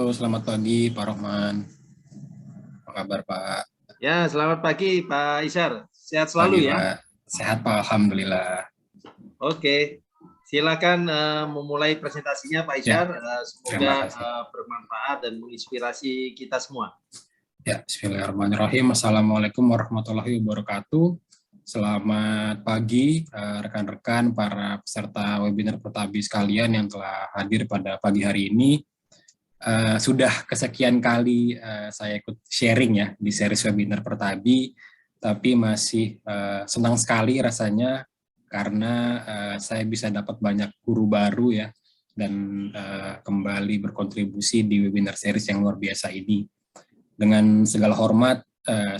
Halo, selamat pagi Pak Rohman. Apa kabar Pak? Ya, selamat pagi Pak Isyar. Sehat Pagi selalu ya. Pak. Sehat Pak, Alhamdulillah. Oke, silakan memulai presentasinya Pak Ya, Isyar. terima Semoga kasih. bermanfaat dan menginspirasi kita semua. Ya, Bismillahirrahmanirrahim. Assalamualaikum warahmatullahi wabarakatuh. Selamat pagi rekan-rekan para peserta webinar Pertabi sekalian yang telah hadir pada pagi hari ini. Sudah kesekian kali saya ikut sharing ya di series webinar Pertabi, tapi masih senang sekali rasanya karena saya bisa dapat banyak guru baru ya dan kembali berkontribusi di webinar series yang luar biasa ini. Dengan segala hormat,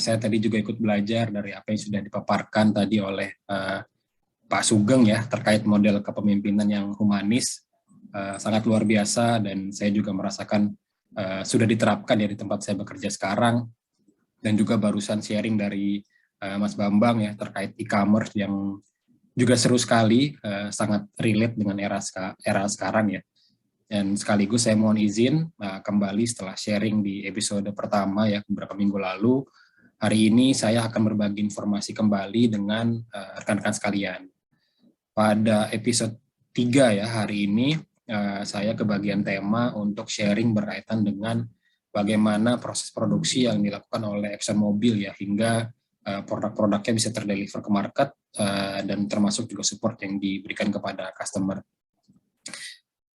saya tadi juga ikut belajar dari apa yang sudah dipaparkan tadi oleh Pak Sugeng ya terkait model kepemimpinan yang humanis. Sangat luar biasa dan saya juga merasakan sudah diterapkan ya di tempat saya bekerja sekarang, dan juga barusan sharing dari Mas Bambang ya terkait e-commerce yang juga seru sekali, sangat relate dengan era sekarang ya. Dan sekaligus saya mohon izin kembali setelah sharing di episode pertama ya beberapa minggu lalu. Hari ini saya akan berbagi informasi kembali dengan rekan-rekan sekalian. Pada episode 3 ya hari ini saya kebagian tema untuk sharing berkaitan dengan bagaimana proses produksi yang dilakukan oleh ExxonMobil ya hingga produk-produknya bisa terdeliver ke market dan termasuk juga support yang diberikan kepada customer.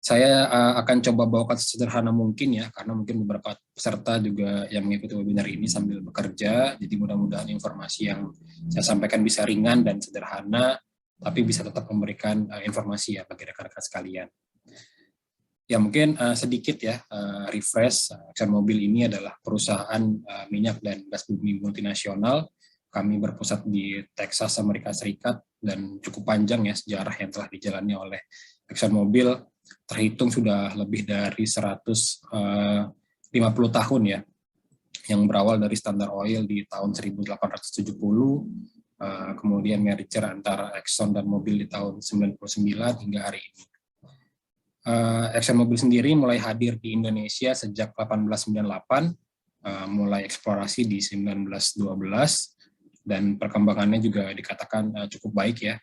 Saya akan coba bawakan sesederhana mungkin ya, karena mungkin beberapa peserta juga yang mengikuti webinar ini sambil bekerja, jadi mudah-mudahan informasi yang saya sampaikan bisa ringan dan sederhana, tapi bisa tetap memberikan informasi ya bagi rekan-rekan sekalian. Ya mungkin sedikit ya refresh, ExxonMobil ini adalah perusahaan minyak dan gas bumi multinasional. Kami berpusat di Texas, Amerika Serikat, dan cukup panjang ya sejarah yang telah dijalani oleh ExxonMobil, terhitung sudah lebih dari 150 tahun ya, yang berawal dari Standard Oil di tahun 1870, kemudian merger antara Exxon dan Mobil di tahun 99 hingga hari ini. ExxonMobil sendiri mulai hadir di Indonesia sejak 1898, mulai eksplorasi di 1912, dan perkembangannya juga dikatakan cukup baik ya.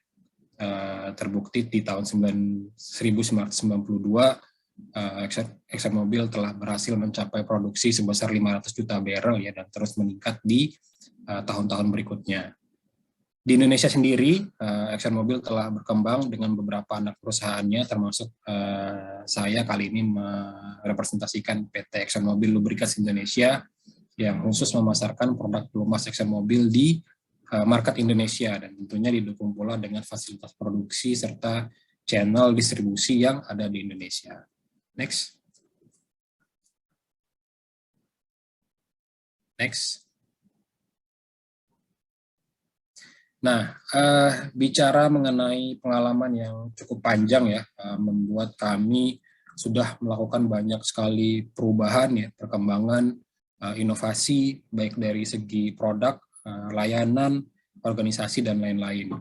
Terbukti di tahun 1992 ExxonMobil telah berhasil mencapai produksi sebesar 500 juta barrel ya, dan terus meningkat di tahun-tahun berikutnya. Di Indonesia sendiri, ExxonMobil telah berkembang dengan beberapa anak perusahaannya, termasuk saya kali ini merepresentasikan PT ExxonMobil Lubricants Indonesia yang khusus memasarkan produk pelumas ExxonMobil di market Indonesia, dan tentunya didukung pula dengan fasilitas produksi serta channel distribusi yang ada di Indonesia. Next. Nah, bicara mengenai pengalaman yang cukup panjang ya, membuat kami sudah melakukan banyak sekali perubahan ya, perkembangan, inovasi, baik dari segi produk, layanan, organisasi, dan lain-lain.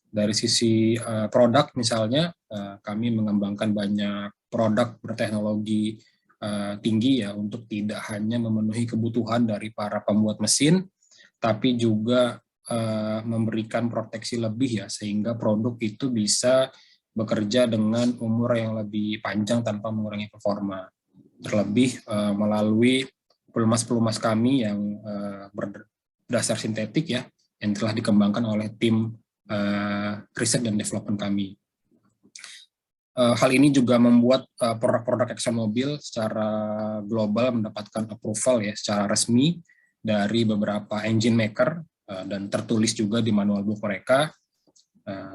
Dari sisi produk misalnya, kami mengembangkan banyak produk berteknologi tinggi ya, untuk tidak hanya memenuhi kebutuhan dari para pembuat mesin, tapi juga memberikan proteksi lebih ya, sehingga produk itu bisa bekerja dengan umur yang lebih panjang tanpa mengurangi performa. Terlebih melalui pelumas-pelumas kami yang berdasar sintetik ya, yang telah dikembangkan oleh tim riset dan development kami. Hal ini juga membuat produk-produk ExxonMobil secara global mendapatkan approval ya secara resmi dari beberapa engine maker, dan tertulis juga di manual book mereka.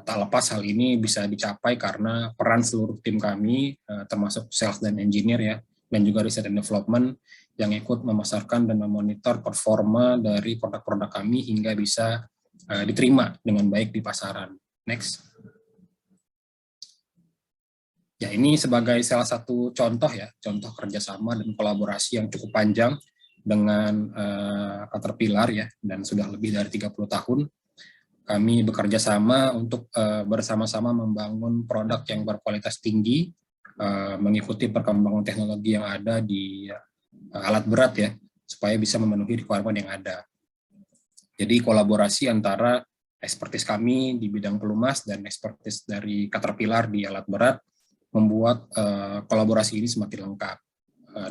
Tak lepas hal ini bisa dicapai karena peran seluruh tim kami, termasuk sales dan engineer ya, dan juga riset dan development yang ikut memasarkan dan memonitor performa dari produk-produk kami hingga bisa diterima dengan baik di pasaran. Next. Ya, ini sebagai salah satu contoh ya, contoh kerjasama dan kolaborasi yang cukup panjang dengan Caterpillar ya, dan sudah lebih dari 30 tahun kami bekerja sama untuk bersama-sama membangun produk yang berkualitas tinggi, mengikuti perkembangan teknologi yang ada di alat berat ya, supaya bisa memenuhi requirement yang ada. Jadi kolaborasi antara expertise kami di bidang pelumas dan expertise dari Caterpillar di alat berat membuat kolaborasi ini semakin lengkap.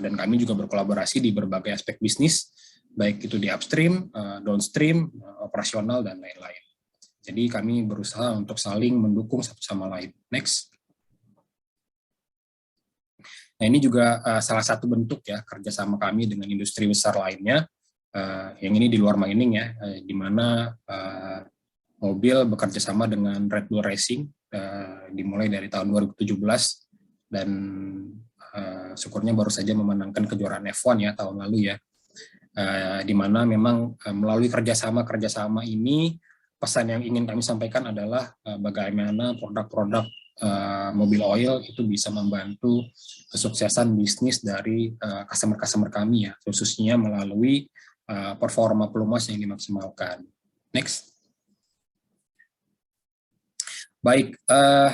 Dan kami juga berkolaborasi di berbagai aspek bisnis, baik itu di upstream, downstream, operasional, dan lain-lain. Jadi kami berusaha untuk saling mendukung satu sama lain. Next. Nah, ini juga salah satu bentuk ya kerjasama kami dengan industri besar lainnya. Yang ini di luar mining ya, di mana mobil bekerja sama dengan Red Bull Racing dimulai dari tahun 2017 dan syukurnya baru saja memenangkan kejuaraan F1 ya tahun lalu ya. Di mana memang melalui kerjasama ini pesan yang ingin kami sampaikan adalah bagaimana produk-produk mobil oil itu bisa membantu kesuksesan bisnis dari customer-customer kami ya, khususnya melalui performa pelumas yang dimaksimalkan. Next. Baik,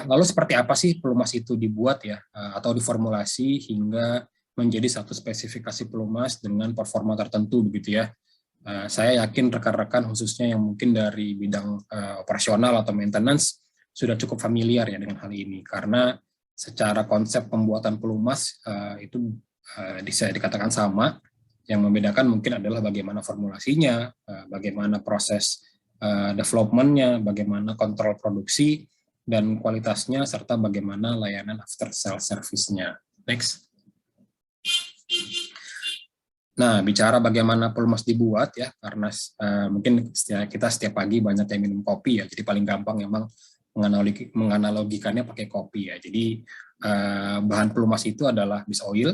lalu seperti apa sih pelumas itu dibuat ya, atau diformulasi hingga menjadi satu spesifikasi pelumas dengan performa tertentu begitu ya. Saya yakin rekan-rekan khususnya yang mungkin dari bidang operasional atau maintenance sudah cukup familiar ya dengan hal ini, karena secara konsep pembuatan pelumas itu bisa dikatakan sama. Yang membedakan mungkin adalah bagaimana formulasinya, bagaimana proses development-nya, bagaimana kontrol produksi dan kualitasnya, serta bagaimana layanan after sales service-nya. Next. Nah, bicara bagaimana pelumas dibuat ya, karena mungkin kita setiap pagi banyak yang minum kopi ya, jadi paling gampang memang menganalogikannya pakai kopi ya. Jadi bahan pelumas itu adalah base oil.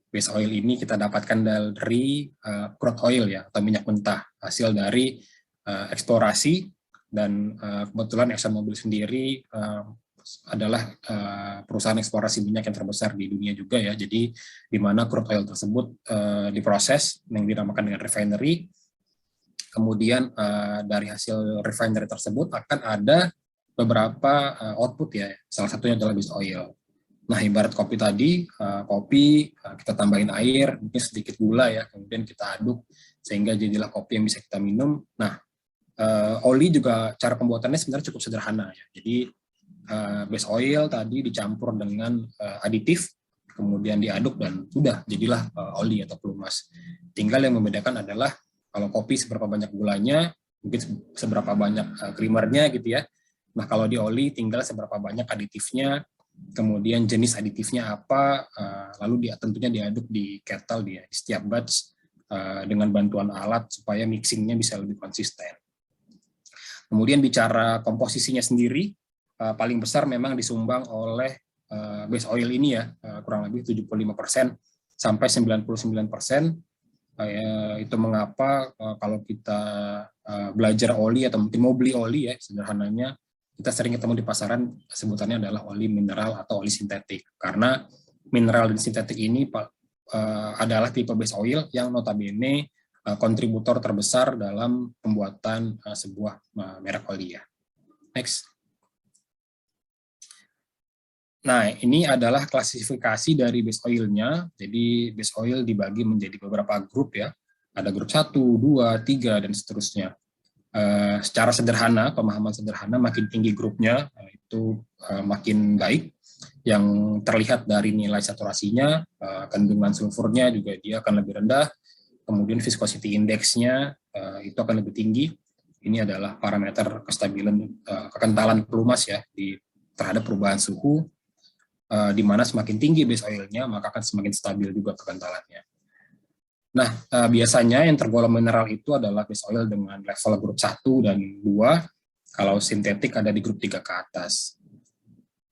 Base oil ini kita dapatkan dari crude oil ya, atau minyak mentah, hasil dari eksplorasi, dan kebetulan ExxonMobil sendiri adalah perusahaan eksplorasi minyak yang terbesar di dunia juga ya. Jadi di mana crude oil tersebut diproses yang dinamakan dengan refinery. Kemudian dari hasil refinery tersebut akan ada beberapa output ya. Salah satunya adalah base oil. Nah, ibarat kopi tadi, kopi kita tambahin air, mungkin sedikit gula ya, kemudian kita aduk sehingga jadilah kopi yang bisa kita minum. Nah, oli juga cara pembuatannya sebenarnya cukup sederhana ya. Jadi base oil tadi dicampur dengan aditif, kemudian diaduk dan sudah jadilah oli atau pelumas. Tinggal yang membedakan adalah kalau kopi seberapa banyak gulanya, mungkin seberapa banyak creamernya gitu ya. Nah, kalau di oli tinggal seberapa banyak aditifnya, kemudian jenis aditifnya apa, lalu tentunya diaduk di kettle di setiap batch dengan bantuan alat supaya mixingnya bisa lebih konsisten. Kemudian bicara komposisinya sendiri, paling besar memang disumbang oleh base oil ini ya, kurang lebih 75% sampai 99%. Itu mengapa kalau kita belajar oli atau mungkin mau beli oli ya, sederhananya kita sering ketemu di pasaran sebutannya adalah oli mineral atau oli sintetik, karena mineral dan sintetik ini adalah tipe base oil yang notabene kontributor terbesar dalam pembuatan sebuah merek oli ya. Next. Nah, ini adalah klasifikasi dari base oil-nya. Jadi base oil dibagi menjadi beberapa grup ya. Ada grup 1, 2, 3 dan seterusnya. Secara sederhana, pemahaman sederhana, makin tinggi grupnya itu makin baik. Yang terlihat dari nilai saturasinya, kandungan sulfurnya juga dia akan lebih rendah. Kemudian viscosity index-nya itu akan lebih tinggi. Ini adalah parameter kestabilan kekentalan pelumas ya terhadap perubahan suhu. Di mana semakin tinggi base oil-nya, maka akan semakin stabil juga kekentalannya. Nah, biasanya yang tergolong mineral itu adalah base oil dengan level grup 1 dan 2, kalau sintetik ada di grup 3 ke atas.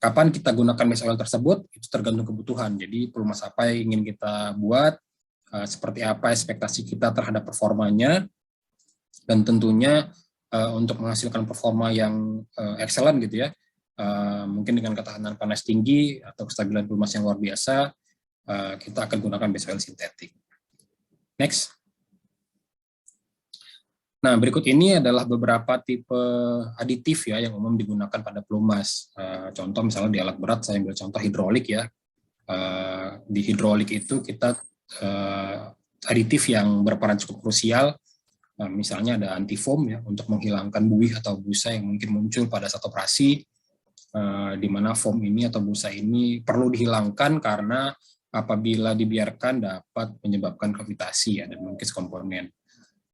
Kapan kita gunakan base oil tersebut, itu tergantung kebutuhan. Jadi pelumas apa yang ingin kita buat, seperti apa ekspektasi kita terhadap performanya, dan tentunya untuk menghasilkan performa yang excellent gitu ya, mungkin dengan ketahanan panas tinggi atau kestabilan pelumas yang luar biasa, kita akan gunakan base oil sintetik. Next. Nah, berikut ini adalah beberapa tipe aditif ya yang umum digunakan pada pelumas. Contoh misalnya di alat berat, saya ambil contoh hidrolik ya. Di hidrolik itu kita aditif yang berperan cukup krusial, misalnya ada antifoam ya untuk menghilangkan buih atau busa yang mungkin muncul pada saat operasi, di mana foam ini atau busa ini perlu dihilangkan karena apabila dibiarkan dapat menyebabkan kavitasi ya, dan mengikis komponen.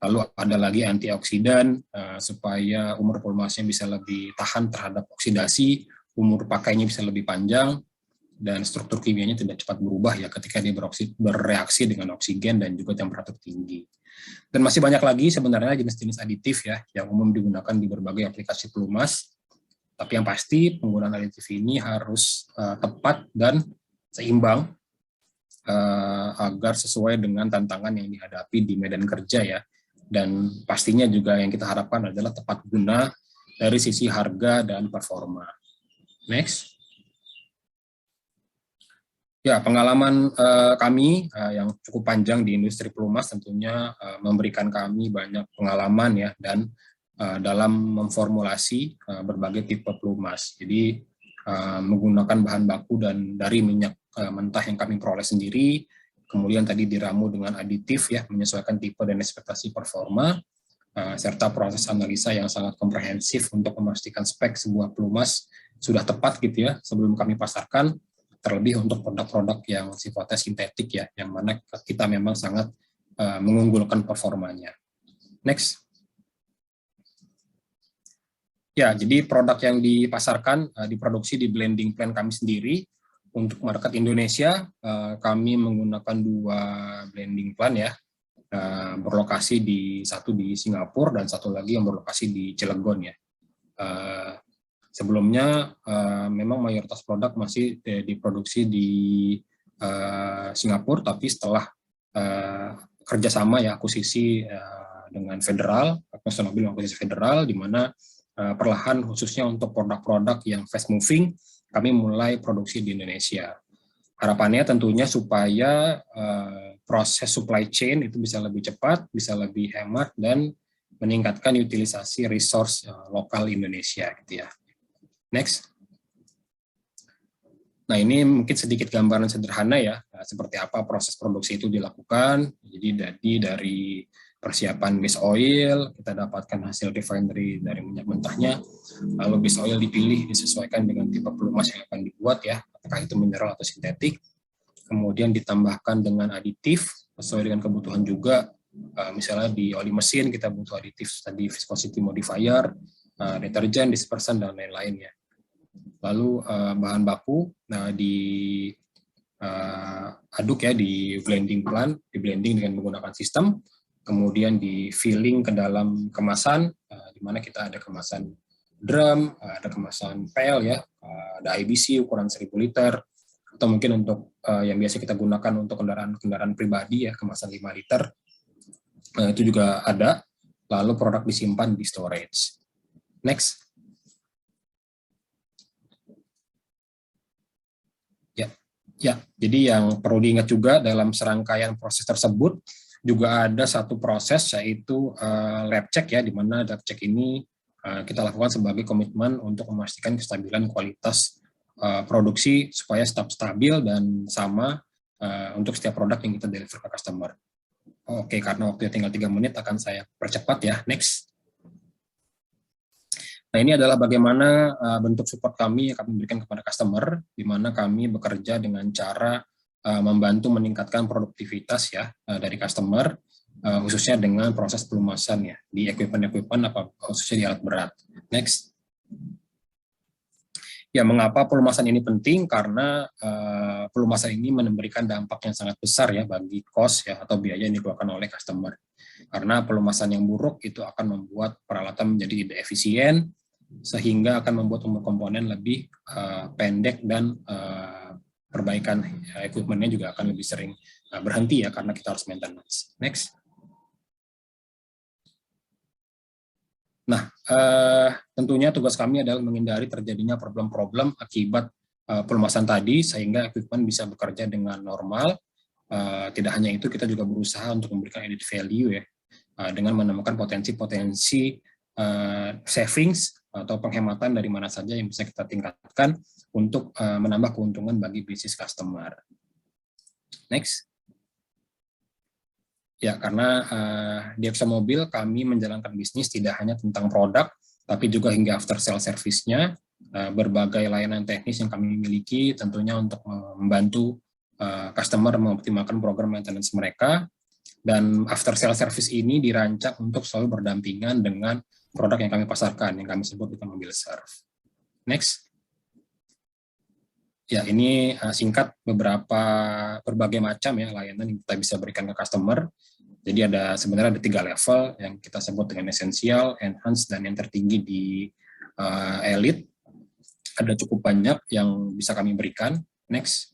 Lalu ada lagi antioksidan supaya umur pelumasnya bisa lebih tahan terhadap oksidasi, umur pakainya bisa lebih panjang, dan struktur kimianya tidak cepat berubah ya ketika dia bereaksi dengan oksigen dan juga temperatur tinggi. Dan masih banyak lagi sebenarnya jenis-jenis aditif ya yang umum digunakan di berbagai aplikasi pelumas. Tapi yang pasti penggunaan aditif ini harus tepat dan seimbang agar sesuai dengan tantangan yang dihadapi di medan kerja ya. Dan pastinya juga yang kita harapkan adalah tepat guna dari sisi harga dan performa. Next. Ya, pengalaman kami yang cukup panjang di industri pelumas tentunya memberikan kami banyak pengalaman ya, dan dalam memformulasi berbagai tipe pelumas. Jadi menggunakan bahan baku dan dari minyak mentah yang kami peroleh sendiri, kemudian tadi diramu dengan aditif ya, menyesuaikan tipe dan ekspektasi performa, serta proses analisa yang sangat komprehensif untuk memastikan spek sebuah pelumas sudah tepat gitu ya sebelum kami pasarkan, terlebih untuk produk-produk yang sifatnya sintetik ya, yang mana kita memang sangat mengunggulkan performanya. Next. Ya, jadi produk yang dipasarkan, diproduksi di blending plant kami sendiri. Untuk market Indonesia, kami menggunakan 2 blending plant ya, berlokasi satu di Singapura dan satu lagi yang berlokasi di Cilegon ya. Sebelumnya memang mayoritas produk masih diproduksi di Singapura, tapi setelah kerjasama ya akuisisi dengan federal, National Mobil akuisisi federal, di mana perlahan khususnya untuk produk-produk yang fast moving, kami mulai produksi di Indonesia. Harapannya tentunya supaya proses supply chain itu bisa lebih cepat, bisa lebih hemat, dan meningkatkan utilisasi resource lokal Indonesia gitu ya. Next. Nah, ini mungkin sedikit gambaran sederhana ya, seperti apa proses produksi itu dilakukan. Jadi dari persiapan base oil, kita dapatkan hasil refinery dari minyak mentahnya, lalu base oil dipilih disesuaikan dengan tipe pelumas yang akan dibuat ya, apakah itu mineral atau sintetik, kemudian ditambahkan dengan aditif sesuai dengan kebutuhan juga, misalnya di oli mesin kita butuh aditif tadi viscosity modifier, deterjen, dispersan, dan lain-lainnya. Lalu bahan baku aduk ya di blending plant, di blending dengan menggunakan sistem, kemudian di filling ke dalam kemasan, di mana kita ada kemasan drum, ada kemasan pel ya, ada IBC ukuran 1000 liter, atau mungkin untuk yang biasa kita gunakan untuk kendaraan pribadi ya, kemasan 5 liter, itu juga ada. Lalu produk disimpan di storage. Next. Ya, jadi yang perlu diingat juga dalam serangkaian proses tersebut juga ada satu proses yaitu lab check ya, di mana lab check ini kita lakukan sebagai komitmen untuk memastikan kestabilan kualitas produksi supaya tetap stabil dan sama untuk setiap produk yang kita deliver ke customer. Oke, karena waktunya tinggal 3 menit akan saya percepat ya. Next. Nah, ini adalah bagaimana bentuk support kami yang kami berikan kepada customer, di mana kami bekerja dengan cara membantu meningkatkan produktivitas ya dari customer, khususnya dengan proses pelumasan ya di equipment khususnya di alat berat. Next. Ya, mengapa pelumasan ini penting? Karena pelumasan ini memberikan dampak yang sangat besar ya bagi cost ya atau biaya yang dikeluarkan oleh customer. Karena pelumasan yang buruk itu akan membuat peralatan menjadi tidak efisien, sehingga akan membuat umur komponen lebih pendek dan perbaikan equipment-nya juga akan lebih sering berhenti ya karena kita harus maintenance. Next. Nah, tentunya tugas kami adalah menghindari terjadinya problem-problem akibat pelumasan tadi sehingga equipment bisa bekerja dengan normal. Tidak hanya itu, kita juga berusaha untuk memberikan added value ya dengan menemukan potensi-potensi savings atau penghematan dari mana saja yang bisa kita tingkatkan untuk menambah keuntungan bagi bisnis customer. Next. Ya, karena di ExxonMobil kami menjalankan bisnis tidak hanya tentang produk, tapi juga hingga after sale service-nya, berbagai layanan teknis yang kami miliki tentunya untuk membantu customer mengoptimalkan program maintenance mereka, dan after sale service ini dirancang untuk selalu berdampingan dengan produk yang kami pasarkan, yang kami sebut dengan Mobil Serve. Next. Ya, ini singkat berbagai macam ya layanan yang kita bisa berikan ke customer. Jadi sebenarnya ada 3 level yang kita sebut dengan esensial, enhanced, dan yang tertinggi di elite. Ada cukup banyak yang bisa kami berikan. Next.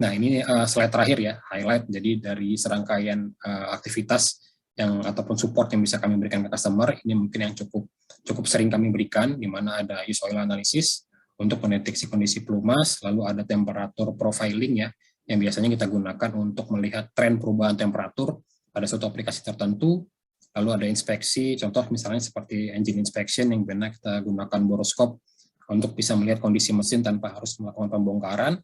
Nah, ini slide terakhir ya, highlight. Jadi dari serangkaian aktivitas ataupun support yang bisa kami berikan ke customer, ini mungkin yang cukup sering kami berikan, di mana ada use oil analysis untuk mendeteksi kondisi pelumas, lalu ada temperatur profiling ya, yang biasanya kita gunakan untuk melihat tren perubahan temperatur pada suatu aplikasi tertentu, lalu ada inspeksi, contoh misalnya seperti engine inspection yang benar kita gunakan borescope untuk bisa melihat kondisi mesin tanpa harus melakukan pembongkaran,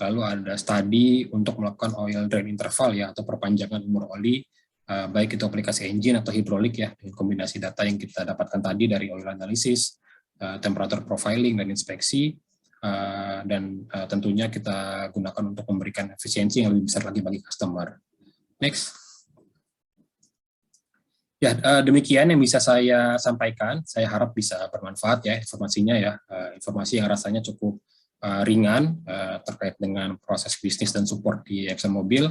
lalu ada study untuk melakukan oil drain interval ya, atau perpanjangan umur oli, baik itu aplikasi engine atau hidrolik ya, dengan kombinasi data yang kita dapatkan tadi dari oil analysis, temperatur profiling dan inspeksi, dan tentunya kita gunakan untuk memberikan efisiensi yang lebih besar lagi bagi customer. Next. Ya, demikian yang bisa saya sampaikan. Saya harap bisa bermanfaat ya informasinya ya, informasi yang rasanya cukup ringan terkait dengan proses bisnis dan support di ExxonMobil.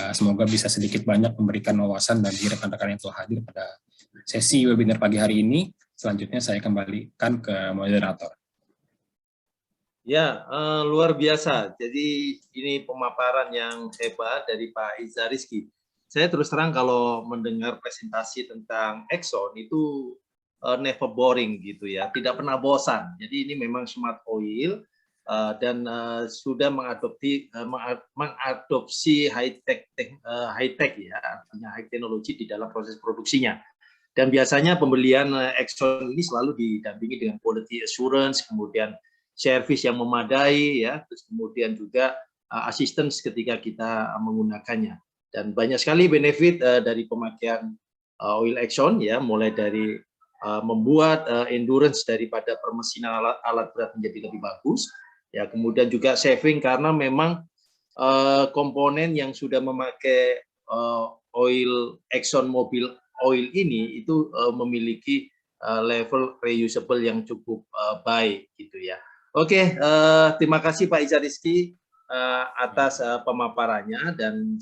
Semoga bisa sedikit banyak memberikan wawasan bagi rekan-rekan yang telah hadir pada sesi webinar pagi hari ini. Selanjutnya saya kembalikan ke moderator. Ya, luar biasa. Jadi ini pemaparan yang hebat dari Pak Iza Rizky. Saya terus terang kalau mendengar presentasi tentang Exxon itu never boring gitu ya, tidak pernah bosan. Jadi ini memang smart oil dan sudah mengadopsi high tech ya, artinya high technology di dalam proses produksinya. Dan biasanya pembelian Exxon ini selalu didampingi dengan quality assurance, kemudian service yang memadai, ya, terus kemudian juga assistance ketika kita menggunakannya. Dan banyak sekali benefit dari pemakaian oil Exxon, ya, mulai dari membuat endurance daripada permesinan alat berat menjadi lebih bagus, ya, kemudian juga saving karena memang komponen yang sudah memakai oil ExxonMobil oil ini itu memiliki level reusable yang cukup baik gitu ya. Oke, terima kasih Pak Iza Rizky atas pemaparannya dan